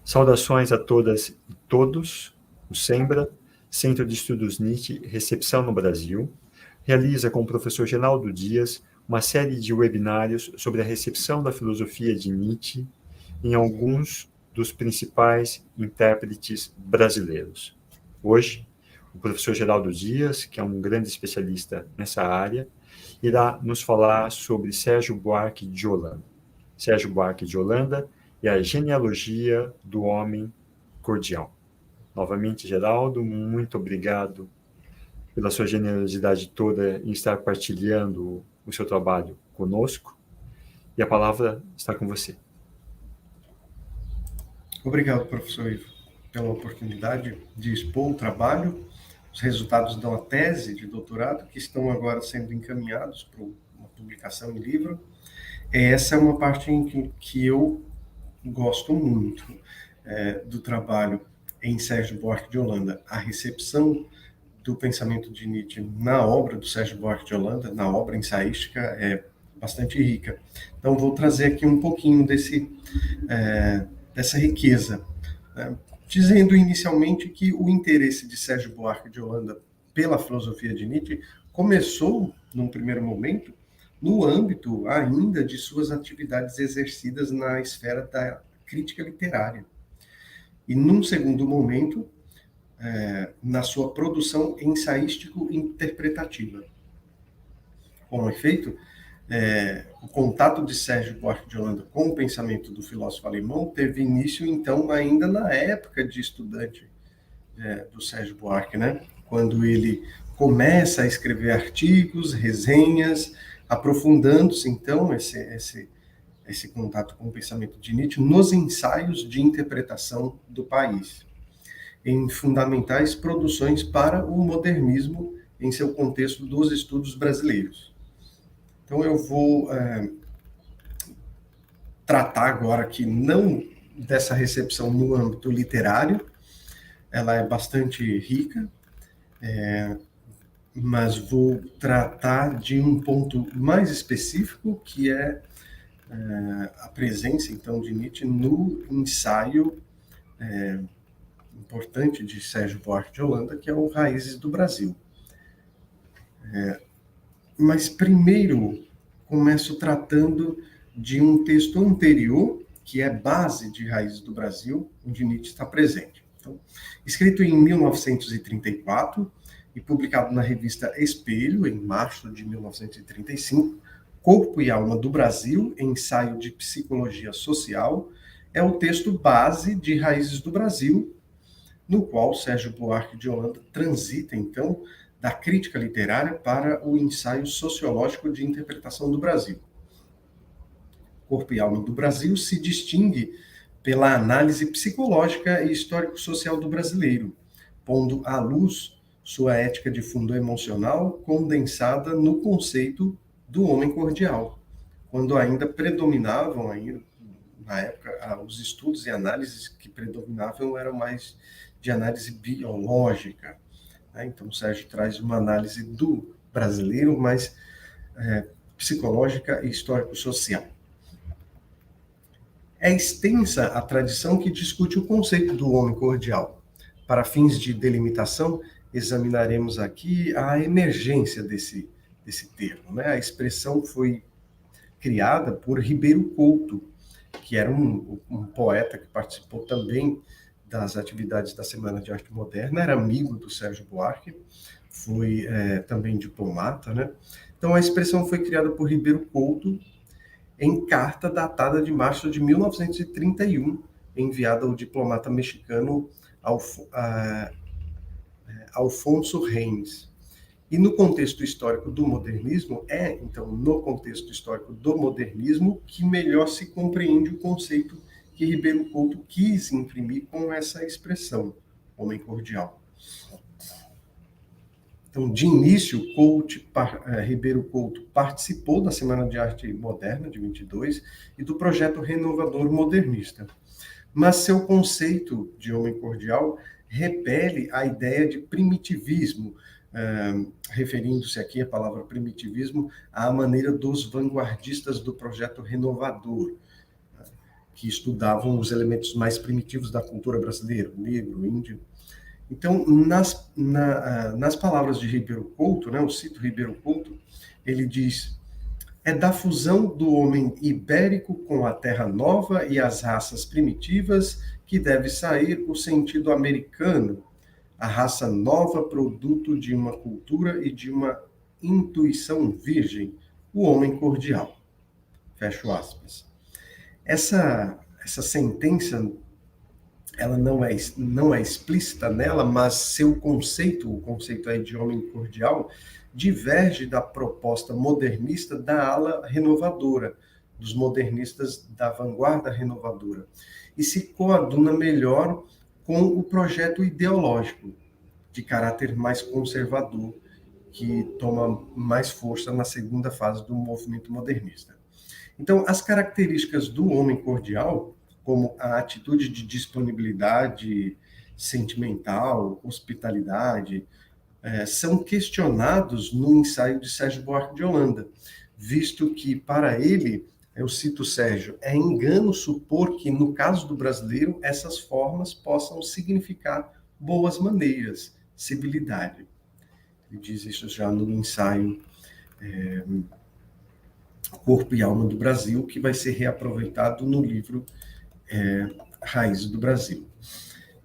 Saudações a todas e todos. O SEMBRA, Centro de Estudos Nietzsche, Recepção no Brasil, realiza com o professor Genaldo Dias uma série de webinários sobre a recepção da filosofia de Nietzsche em alguns dos principais intérpretes brasileiros. Hoje, o professor Genaldo Dias, que é um grande especialista nessa área, irá nos falar sobre Sérgio Buarque de Holanda. Sérgio Buarque de Holanda e a genealogia do homem cordial. Novamente, Geraldo, muito obrigado pela sua generosidade toda em estar partilhando o seu trabalho conosco. E a palavra está com você. Obrigado, professor Ivo, pela oportunidade de expor o trabalho, os resultados de uma tese de doutorado que estão agora sendo encaminhados para uma publicação em livro. Essa é uma parte em que eu gosto muito do trabalho em Sérgio Buarque de Holanda. A recepção do pensamento de Nietzsche na obra do Sérgio Buarque de Holanda, na obra ensaística, é bastante rica. Então, vou trazer aqui um pouquinho dessa riqueza, né? Dizendo inicialmente que o interesse de Sérgio Buarque de Holanda pela filosofia de Nietzsche começou, num primeiro momento, no âmbito ainda de suas atividades exercidas na esfera da crítica literária. E, num segundo momento, na sua produção ensaístico-interpretativa. Com efeito, o contato de Sérgio Buarque de Holanda com o pensamento do filósofo alemão teve início, então, ainda na época de estudante do Sérgio Buarque, né? Quando ele começa a escrever artigos, resenhas, aprofundando-se, então, esse contato com o pensamento de Nietzsche nos ensaios de interpretação do país, em fundamentais produções para o modernismo em seu contexto dos estudos brasileiros. Então, eu vou tratar agora aqui não dessa recepção no âmbito literário, ela é bastante rica, mas vou tratar de um ponto mais específico, que é a presença, então, de Nietzsche no ensaio importante de Sérgio Buarque de Holanda, que é o Raízes do Brasil. Mas primeiro começo tratando de um texto anterior, que é base de Raízes do Brasil, onde Nietzsche está presente. Então, escrito em 1934 e publicado na revista Espelho, em março de 1935, Corpo e Alma do Brasil, ensaio de psicologia social, é o texto base de Raízes do Brasil, no qual Sérgio Buarque de Holanda transita, então, da crítica literária para o ensaio sociológico de interpretação do Brasil. Corpo e Alma do Brasil se distingue pela análise psicológica e histórico-social do brasileiro, pondo à luz sua ética de fundo emocional condensada no conceito do homem cordial, quando ainda predominavam, na época, os estudos e análises que predominavam eram mais de análise biológica. Então, o Sérgio traz uma análise do brasileiro, mais psicológica e histórico-social. É extensa a tradição que discute o conceito do homem cordial. Para fins de delimitação, examinaremos aqui a emergência desse termo, né? A expressão foi criada por Ribeiro Couto, que era um poeta que participou também das atividades da Semana de Arte Moderna, era amigo do Sérgio Buarque, foi também diplomata, né? Então, a expressão foi criada por Ribeiro Couto em carta datada de março de 1931, enviada ao diplomata mexicano Alfonso Reis. E no contexto histórico do modernismo, então, no contexto histórico do modernismo, que melhor se compreende o conceito que Ribeiro Couto quis imprimir com essa expressão, homem cordial. Então, de início, Ribeiro Couto participou da Semana de Arte Moderna, de 22, e do projeto renovador modernista. Mas seu conceito de homem cordial repele a ideia de primitivismo, referindo-se aqui a palavra primitivismo à maneira dos vanguardistas do projeto renovador, que estudavam os elementos mais primitivos da cultura brasileira, o negro, o índio. Então, nas palavras de Ribeiro Couto, né, eu cito Ribeiro Couto, ele diz: é da fusão do homem ibérico com a terra nova e as raças primitivas que deve sair o sentido americano, a raça nova produto de uma cultura e de uma intuição virgem, o homem cordial. Fecho aspas. Essa sentença, ela não é explícita nela, mas seu conceito, o conceito aí de homem cordial, diverge da proposta modernista da ala renovadora, dos modernistas da vanguarda renovadora, e se coaduna melhor com o projeto ideológico, de caráter mais conservador, que toma mais força na segunda fase do movimento modernista. Então, as características do homem cordial, como a atitude de disponibilidade sentimental, hospitalidade, são questionados no ensaio de Sérgio Buarque de Holanda, visto que, para ele, eu cito Sérgio, é engano supor que, no caso do brasileiro, essas formas possam significar boas maneiras, civilidade. Ele diz isso já no ensaio Corpo e Alma do Brasil, que vai ser reaproveitado no livro Raízes do Brasil.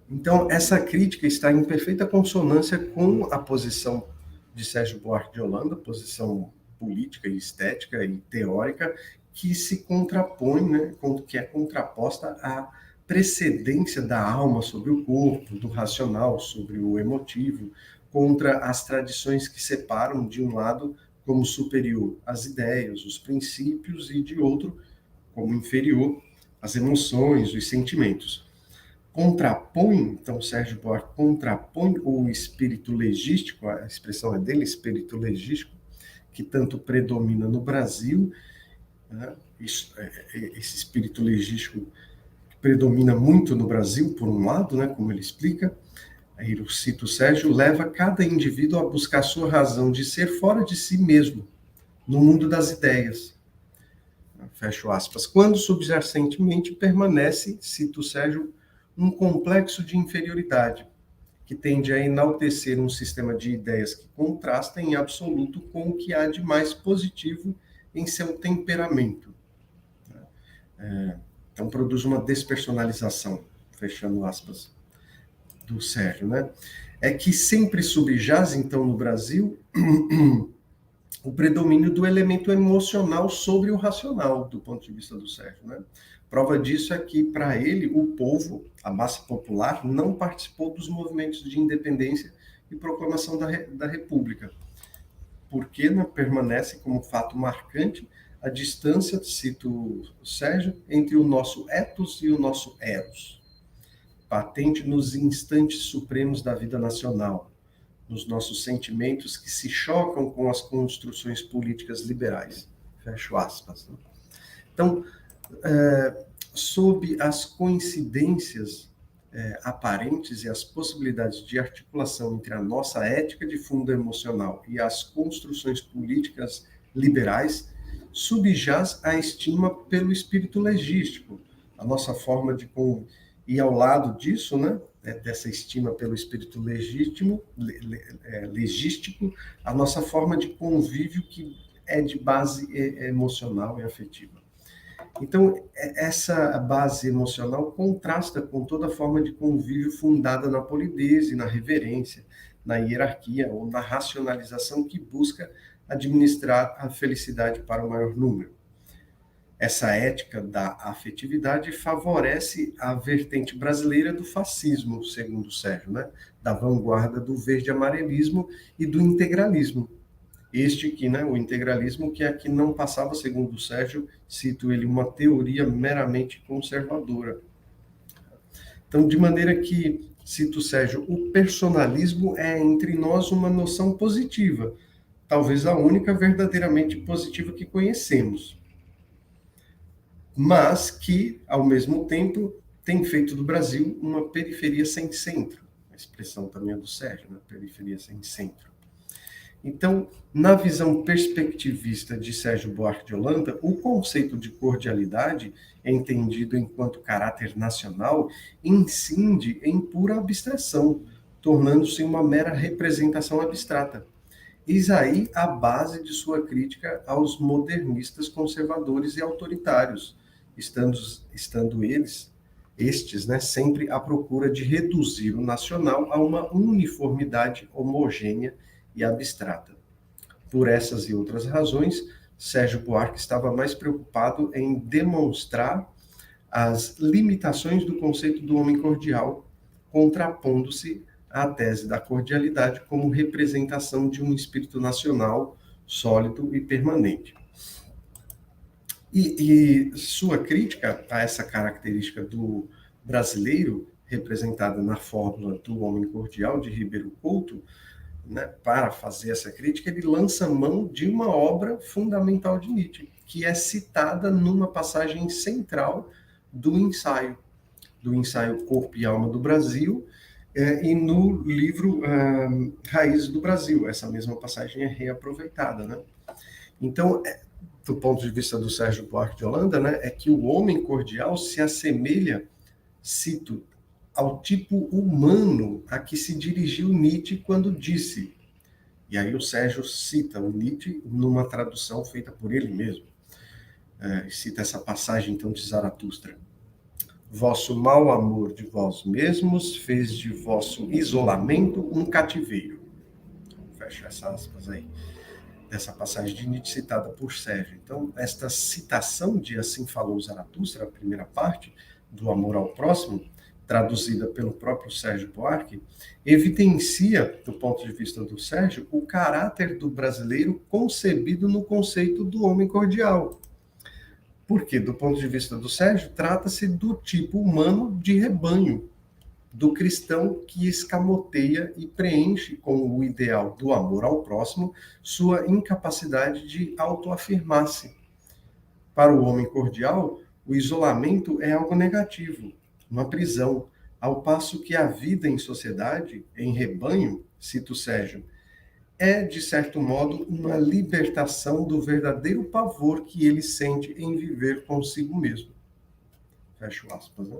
Então, essa crítica está em perfeita consonância com a posição de Sérgio Buarque de Holanda, posição política e estética e teórica, que se contrapõe, né, que é contraposta à precedência da alma sobre o corpo, do racional sobre o emotivo, contra as tradições que separam, de um lado, como superior as ideias, os princípios, e de outro, como inferior, as emoções, os sentimentos. Contrapõe, então Sérgio Buarque contrapõe o espírito legístico, a expressão é dele, espírito legístico, que tanto predomina no Brasil, né? Esse espírito legístico que predomina muito no Brasil, por um lado, né, como ele explica, aí eu cito Sérgio, leva cada indivíduo a buscar sua razão de ser fora de si mesmo, no mundo das ideias. Fecho aspas. Quando subjacentemente permanece, cito Sérgio, um complexo de inferioridade, que tende a enaltecer um sistema de ideias que contrasta em absoluto com o que há de mais positivo em seu temperamento. Então, produz uma despersonalização, fechando aspas, do Sérgio, né? É que sempre subjaz, então, no Brasil, o predomínio do elemento emocional sobre o racional, do ponto de vista do Sérgio, né? Prova disso é que, para ele, o povo, a massa popular, não participou dos movimentos de independência e proclamação da República, porque, né, permanece como fato marcante a distância, cito Sérgio, entre o nosso ethos e o nosso eros, patente nos instantes supremos da vida nacional, nos nossos sentimentos que se chocam com as construções políticas liberais. Fecho aspas. Então, sob as coincidências aparentes e as possibilidades de articulação entre a nossa ética de fundo emocional e as construções políticas liberais, subjaz a estima pelo espírito legístico, a nossa forma de e ao lado disso, né, dessa estima pelo espírito legístico, a nossa forma de convívio que é de base emocional e afetiva. Então, essa base emocional contrasta com toda forma de convívio fundada na polidez, na reverência, na hierarquia ou na racionalização que busca administrar a felicidade para o maior número. Essa ética da afetividade favorece a vertente brasileira do fascismo, segundo Sérgio, né? Da vanguarda do verde-amarelismo e do integralismo. Este que, né, o integralismo, que aqui não passava, segundo Sérgio, cito ele, uma teoria meramente conservadora. Então, de maneira que, cito Sérgio, o personalismo é entre nós uma noção positiva, talvez a única verdadeiramente positiva que conhecemos, mas que, ao mesmo tempo, tem feito do Brasil uma periferia sem centro. A expressão também é do Sérgio, né? Periferia sem centro. Então, na visão perspectivista de Sérgio Buarque de Holanda, o conceito de cordialidade, entendido enquanto caráter nacional, incide em pura abstração, tornando-se uma mera representação abstrata. Eis aí a base de sua crítica aos modernistas conservadores e autoritários, estando estes, né, sempre à procura de reduzir o nacional a uma uniformidade homogênea e abstrata. Por essas e outras razões, Sérgio Buarque estava mais preocupado em demonstrar as limitações do conceito do homem cordial, contrapondo-se à tese da cordialidade como representação de um espírito nacional sólido e permanente. E sua crítica a essa característica do brasileiro, representada na fórmula do homem cordial de Ribeiro Couto, né, para fazer essa crítica, ele lança mão de uma obra fundamental de Nietzsche, que é citada numa passagem central do ensaio Corpo e Alma do Brasil, e no livro Raízes do Brasil. Essa mesma passagem é reaproveitada, né? Então, do ponto de vista do Sérgio Buarque de Holanda, né, é que o homem cordial se assemelha, cito, ao tipo humano a que se dirigiu Nietzsche quando disse. E aí o Sérgio cita o Nietzsche numa tradução feita por ele mesmo. Cita essa passagem, então, de Zaratustra. Vosso mau amor de vós mesmos fez de vosso isolamento um cativeiro. Fecha essas aspas aí. Dessa passagem de Nietzsche citada por Sérgio. Então, esta citação de Assim Falou Zaratustra, a primeira parte, do amor ao próximo, traduzida pelo próprio Sérgio Buarque, evidencia, do ponto de vista do Sérgio, o caráter do brasileiro concebido no conceito do homem cordial. Porque, do ponto de vista do Sérgio, trata-se do tipo humano de rebanho, do cristão que escamoteia e preenche com o ideal do amor ao próximo sua incapacidade de autoafirmar-se. Para o homem cordial, o isolamento é algo negativo, uma prisão, ao passo que a vida em sociedade, em rebanho, cito Sérgio, é, de certo modo, uma libertação do verdadeiro pavor que ele sente em viver consigo mesmo. Fecho aspas, né?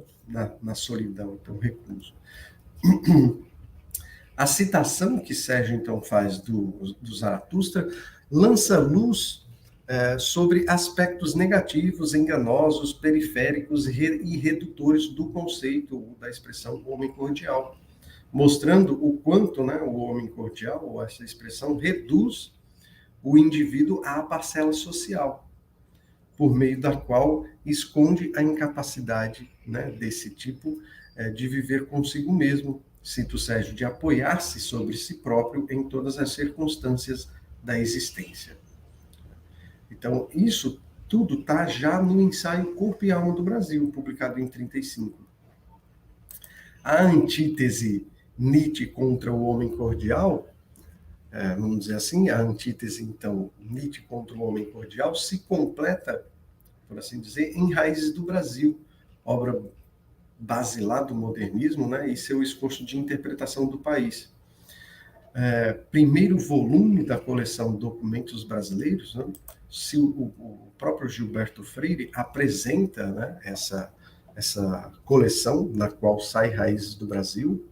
Na solidão, então, recluso. A citação que Sérgio, então, faz do Zaratustra lança luz sobre aspectos negativos, enganosos, periféricos e redutores do conceito da expressão homem cordial, mostrando o quanto, né, o homem cordial, ou essa expressão, reduz o indivíduo à parcela social, por meio da qual esconde a incapacidade, né, desse tipo de viver consigo mesmo, cito Sérgio, de apoiar-se sobre si próprio em todas as circunstâncias da existência. Então, isso tudo está já no ensaio Corpo e Alma do Brasil, publicado em 1935. A antítese Nietzsche contra o homem cordial, vamos dizer assim, a antítese, então, Nietzsche contra o homem cordial, se completa, por assim dizer, em Raízes do Brasil, obra basilar do modernismo, né, e seu esforço de interpretação do país. Primeiro volume da coleção Documentos Brasileiros, né, se o próprio Gilberto Freire apresenta, né, essa coleção na qual sai Raízes do Brasil,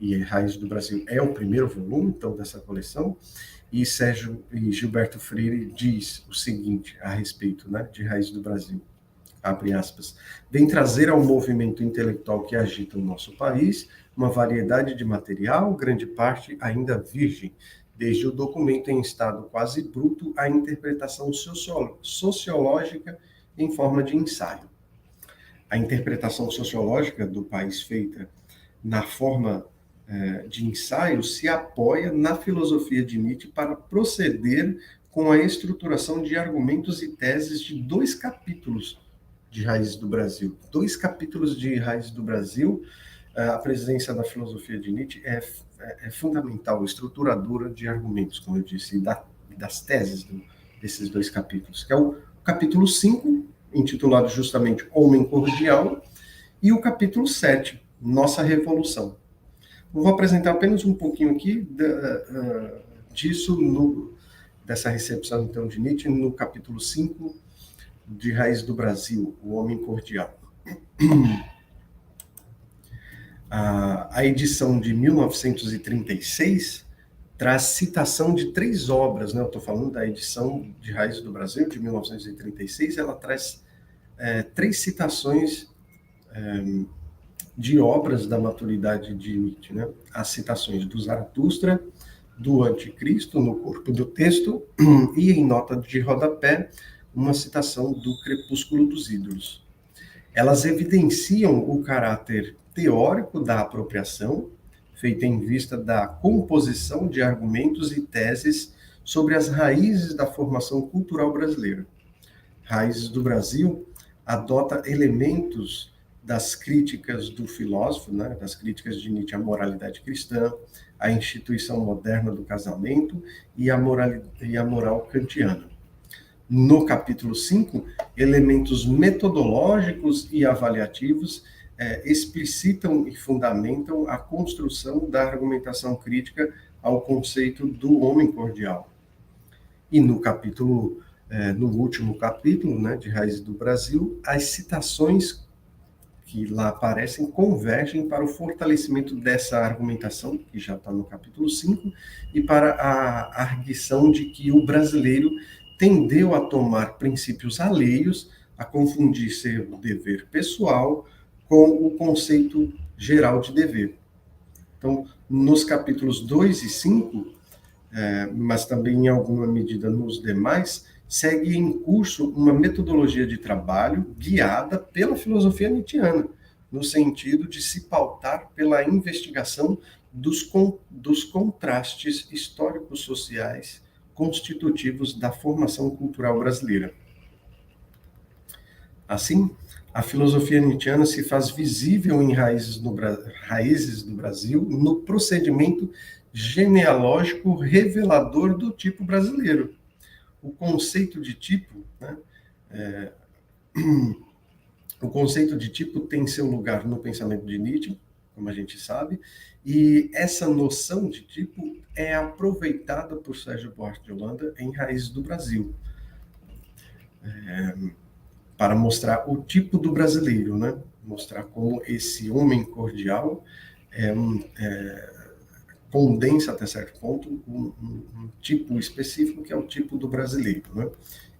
e Raízes do Brasil é o primeiro volume, então, dessa coleção, e Gilberto Freire diz o seguinte a respeito, né, de Raízes do Brasil, abre aspas, vem trazer ao movimento intelectual que agita o nosso país uma variedade de material, grande parte ainda virgem, desde o documento em estado quase bruto à interpretação sociológica em forma de ensaio. A interpretação sociológica do país feita na forma de ensaio se apoia na filosofia de Nietzsche para proceder com a estruturação de argumentos e teses de 2 capítulos de Raízes do Brasil. 2 capítulos de Raízes do Brasil, a presença da filosofia de Nietzsche é fundamental, estruturadora de argumentos, como eu disse, e das teses desses 2 capítulos, que é o capítulo 5, intitulado justamente Homem Cordial, e o capítulo 7, Nossa Revolução. Eu vou apresentar apenas um pouquinho aqui dessa recepção, então, de Nietzsche, no capítulo 5 de Raízes do Brasil, O Homem Cordial. A edição de 1936 traz citação de 3 obras, né? Eu estou falando da edição de Raízes do Brasil, de 1936, ela traz 3 citações de obras da maturidade de Nietzsche, né? As citações do Zaratustra, do Anticristo, no corpo do texto, e em nota de rodapé, uma citação do Crepúsculo dos Ídolos. Elas evidenciam o caráter teórico da apropriação, feita em vista da composição de argumentos e teses sobre as raízes da formação cultural brasileira. Raízes do Brasil adota elementos das críticas do filósofo, né, das críticas de Nietzsche à moralidade cristã, à instituição moderna do casamento e à moral kantiana. No capítulo 5, elementos metodológicos e avaliativos explicitam e fundamentam a construção da argumentação crítica ao conceito do homem cordial. E no último capítulo, né, de Raízes do Brasil, as citações que lá aparecem convergem para o fortalecimento dessa argumentação, que já está no capítulo 5, e para a arguição de que o brasileiro tendeu a tomar princípios alheios, a confundir seu dever pessoal com o conceito geral de dever. Então, nos capítulos 2 e 5, mas também em alguma medida nos demais, segue em curso uma metodologia de trabalho guiada pela filosofia nietzschiana, no sentido de se pautar pela investigação dos contrastes históricos sociais constitutivos da formação cultural brasileira. Assim, a filosofia nietzschiana se faz visível em Raízes do Brasil no procedimento genealógico revelador do tipo brasileiro. O conceito de tipo, né, o conceito de tipo tem seu lugar no pensamento de Nietzsche, como a gente sabe, e essa noção de tipo é aproveitada por Sérgio Buarque de Holanda em Raízes do Brasil, para mostrar o tipo do brasileiro, né? Mostrar como esse homem cordial condensa até certo ponto um tipo específico, que é o tipo do brasileiro, né?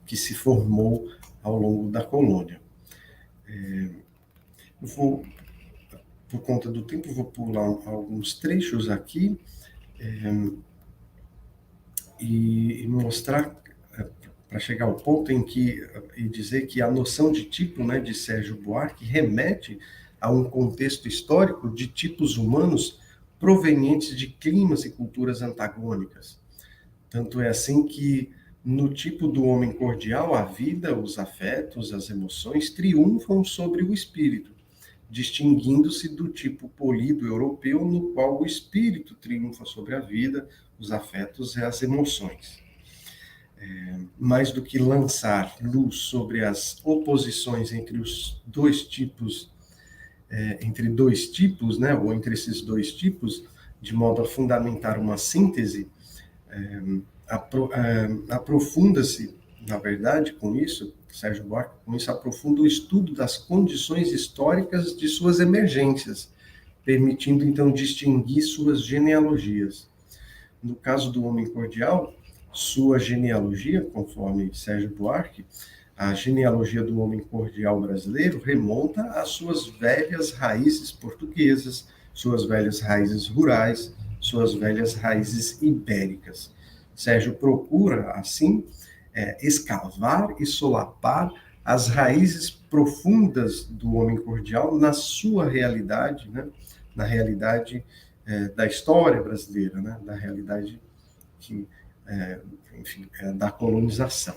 Que se formou ao longo da colônia. Por conta do tempo, vou pular alguns trechos aqui e mostrar, para chegar ao ponto e dizer que a noção de tipo, né, de Sérgio Buarque remete a um contexto histórico de tipos humanos provenientes de climas e culturas antagônicas. Tanto é assim que, no tipo do homem cordial, a vida, os afetos, as emoções triunfam sobre o espírito, distinguindo-se do tipo polido europeu, no qual o espírito triunfa sobre a vida, os afetos e as emoções. Mais do que lançar luz sobre as oposições entre os dois tipos, né, ou entre esses dois tipos, de modo a fundamentar uma síntese, aprofunda-se, na verdade, com isso, Sérgio Buarque, com isso aprofunda o estudo das condições históricas de suas emergências, permitindo, então, distinguir suas genealogias. No caso do homem cordial, sua genealogia, conforme Sérgio Buarque, a genealogia do homem cordial brasileiro remonta às suas velhas raízes portuguesas, suas velhas raízes rurais, suas velhas raízes ibéricas. Sérgio procura, assim, escavar e solapar as raízes profundas do homem cordial na sua realidade, né? Na realidade da história brasileira, né? Da realidade da colonização.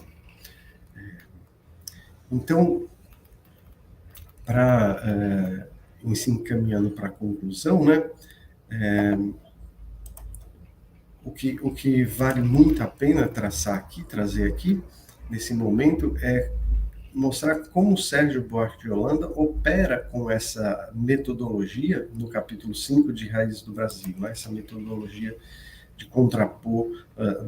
Então, se encaminhando para a conclusão, né? O que vale muito a pena trazer aqui, nesse momento, é mostrar como Sérgio Buarque de Holanda opera com essa metodologia no capítulo 5 de Raízes do Brasil, né? Essa metodologia de contrapor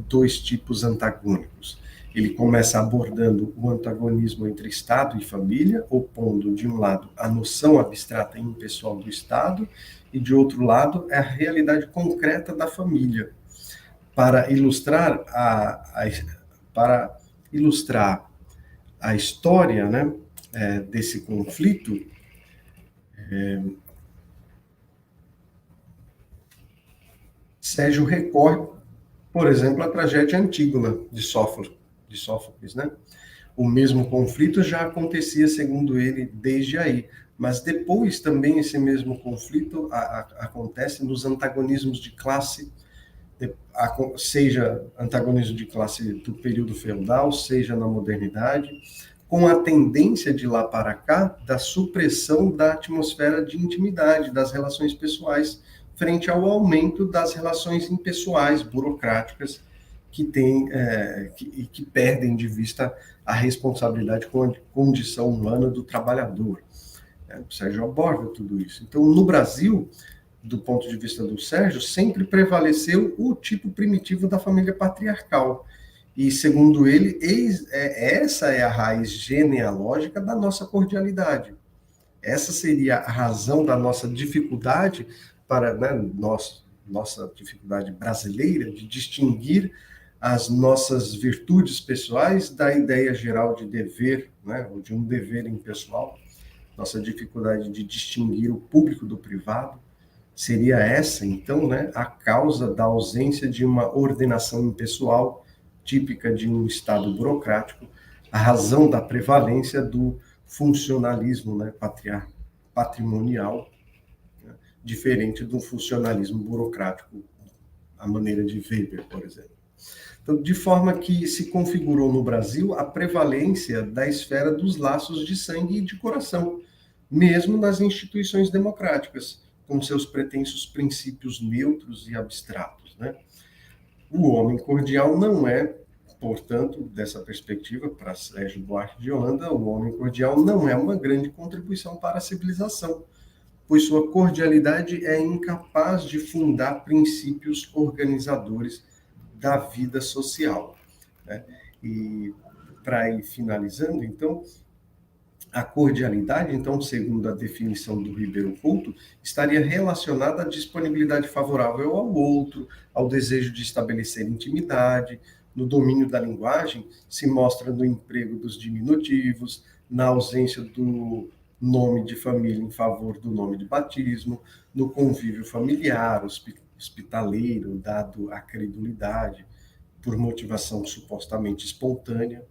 dois tipos antagônicos. Ele começa abordando o antagonismo entre Estado e família, opondo, de um lado, a noção abstrata e impessoal do Estado, e, de outro lado, a realidade concreta da família. Para ilustrar a história, né, desse conflito, Sérgio recorre, por exemplo, à tragédia Antígona de Sófocles, né? O mesmo conflito já acontecia, segundo ele, desde aí, mas depois também esse mesmo conflito acontece nos antagonismos de classe, seja antagonismo de classe do período feudal, seja na modernidade, com a tendência de lá para cá da supressão da atmosfera de intimidade, das relações pessoais, frente ao aumento das relações impessoais, burocráticas, que perdem de vista a responsabilidade com a condição humana do trabalhador. O Sérgio aborda tudo isso. Então, no Brasil, do ponto de vista do Sérgio, sempre prevaleceu o tipo primitivo da família patriarcal. E, segundo ele, essa é a raiz genealógica da nossa cordialidade. Essa seria a razão da nossa dificuldade nossa dificuldade brasileira de distinguir as nossas virtudes pessoais da ideia geral de dever, né, ou de um dever impessoal. Nossa dificuldade de distinguir o público do privado seria essa, então, né, a causa da ausência de uma ordenação impessoal típica de um Estado burocrático, a razão da prevalência do funcionalismo, né, patrimonial, né, diferente do funcionalismo burocrático, a maneira de Weber, por exemplo. Então, de forma que se configurou no Brasil a prevalência da esfera dos laços de sangue e de coração, mesmo nas instituições democráticas, com seus pretensos princípios neutros e abstratos, né? O homem cordial não é, portanto, dessa perspectiva, para Sérgio Buarque de Holanda, o homem cordial não é uma grande contribuição para a civilização, pois sua cordialidade é incapaz de fundar princípios organizadores da vida social, né? E, para ir finalizando, então, a cordialidade, então, segundo a definição do Ribeiro Couto, estaria relacionada à disponibilidade favorável ao outro, ao desejo de estabelecer intimidade. No domínio da linguagem, se mostra no emprego dos diminutivos, na ausência do nome de família em favor do nome de batismo, no convívio familiar, hospitaleiro, dado à credulidade, por motivação supostamente espontânea.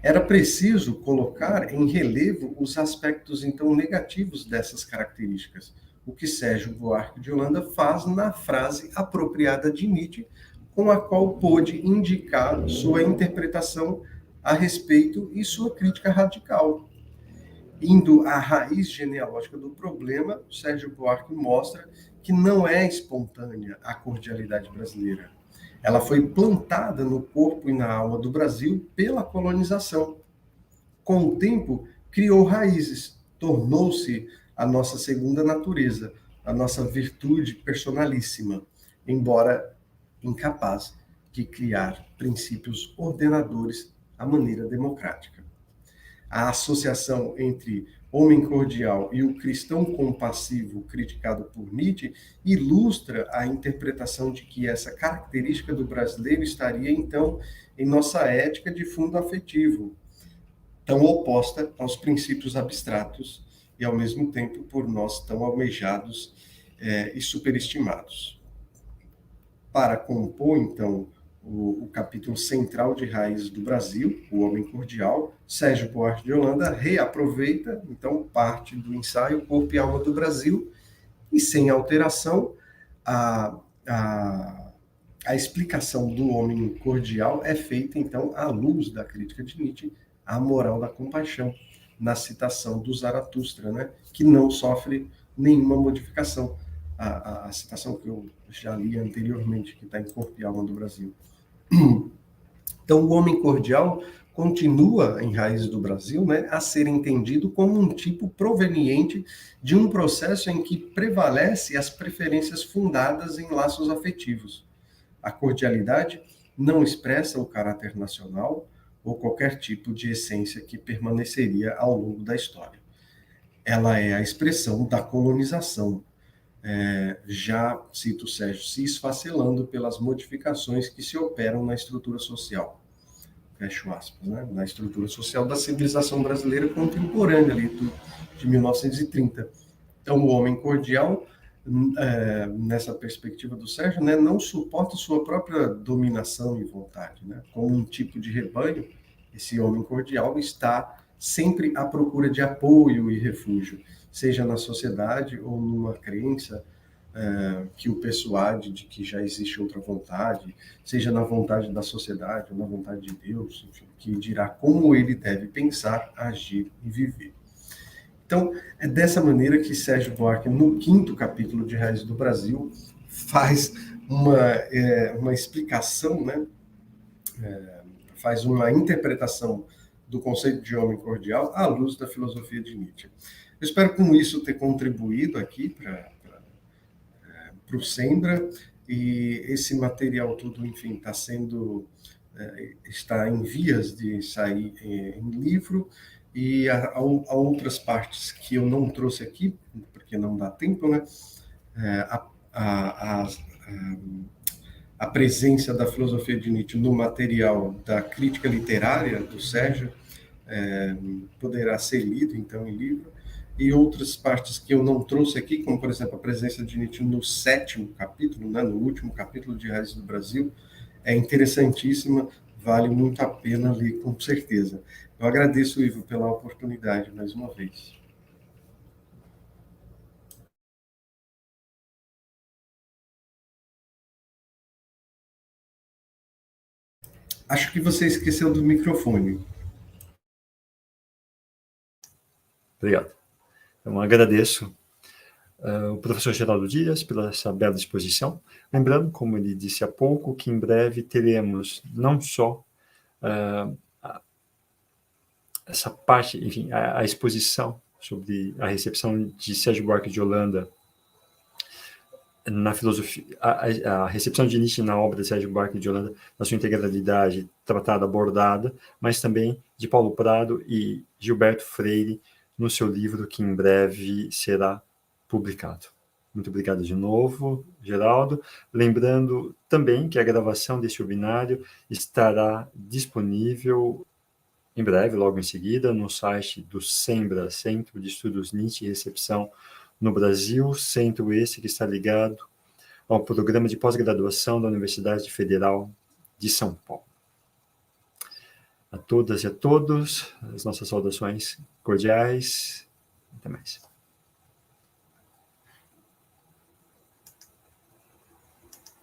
Era preciso colocar em relevo os aspectos, então, negativos dessas características, o que Sérgio Buarque de Holanda faz na frase apropriada de Nietzsche, com a qual pôde indicar sua interpretação a respeito e sua crítica radical. Indo à raiz genealógica do problema, Sérgio Buarque mostra que não é espontânea a cordialidade brasileira. Ela foi plantada no corpo e na alma do Brasil pela colonização. Com o tempo, criou raízes, tornou-se a nossa segunda natureza, a nossa virtude personalíssima, embora incapaz de criar princípios ordenadores à maneira democrática. A associação entre homem cordial e o cristão compassivo criticado por Nietzsche ilustra a interpretação de que essa característica do brasileiro estaria, então, em nossa ética de fundo afetivo, tão oposta aos princípios abstratos e, ao mesmo tempo, por nós tão almejados e superestimados. Para compor, então, o capítulo central de Raízes do Brasil, o homem cordial, Sérgio Buarque de Holanda reaproveita, então, parte do ensaio Corpo e Alma do Brasil, e, sem alteração, a explicação do homem cordial é feita, então, à luz da crítica de Nietzsche à moral da compaixão, na citação do Zaratustra, né, que não sofre nenhuma modificação. A citação que eu já li anteriormente, que está em Corpo e Alma do Brasil. Então, o homem cordial continua, em Raízes do Brasil, né, a ser entendido como um tipo proveniente de um processo em que prevalece as preferências fundadas em laços afetivos. A cordialidade não expressa o caráter nacional ou qualquer tipo de essência que permaneceria ao longo da história. Ela é a expressão da colonização, já, cito Sérgio, se esfacelando pelas modificações que se operam na estrutura social, fecho aspas, né? Na estrutura social da civilização brasileira contemporânea, ali de 1930. Então, o homem cordial, nessa perspectiva do Sérgio, né, não suporta sua própria dominação e vontade. Né? Como um tipo de rebanho, esse homem cordial está sempre à procura de apoio e refúgio, seja na sociedade ou numa crença que o persuade de que já existe outra vontade, seja na vontade da sociedade ou na vontade de Deus, enfim, que dirá como ele deve pensar, agir e viver. Então, é dessa maneira que Sérgio Buarque, no 5º capítulo de Raízes do Brasil, faz uma explicação, né? Faz uma interpretação do conceito de homem cordial à luz da filosofia de Nietzsche. Eu espero com isso ter contribuído aqui para o Sembra, e esse material todo, enfim, está em vias de sair em livro, e há outras partes que eu não trouxe aqui, porque não dá tempo, né? A presença da filosofia de Nietzsche no material da crítica literária do Sérgio poderá ser lido, então, em livro, e outras partes que eu não trouxe aqui, como, por exemplo, a presença de Nietzsche no 7º capítulo, né, no último capítulo de Raízes do Brasil, é interessantíssima, vale muito a pena ler, com certeza. Eu agradeço, Ivo, pela oportunidade, mais uma vez. Acho que você esqueceu do microfone. Obrigado. Então, agradeço o professor Geraldo Dias pela essa bela exposição. Lembrando, como ele disse há pouco, que em breve teremos não só essa parte, enfim, a exposição sobre a recepção de Sérgio Buarque de Holanda na filosofia, a recepção de Nietzsche na obra de Sérgio Buarque de Holanda, na sua integralidade, tratada, abordada, mas também de Paulo Prado e Gilberto Freire, no seu livro que em breve será publicado. Muito obrigado de novo, Geraldo. Lembrando também que a gravação desse webinário estará disponível em breve, logo em seguida, no site do Sembra, Centro de Estudos Nietzsche e Recepção no Brasil, centro esse que está ligado ao programa de pós-graduação da Universidade Federal de São Paulo. A todas e a todos, as nossas saudações cordiais. Até mais.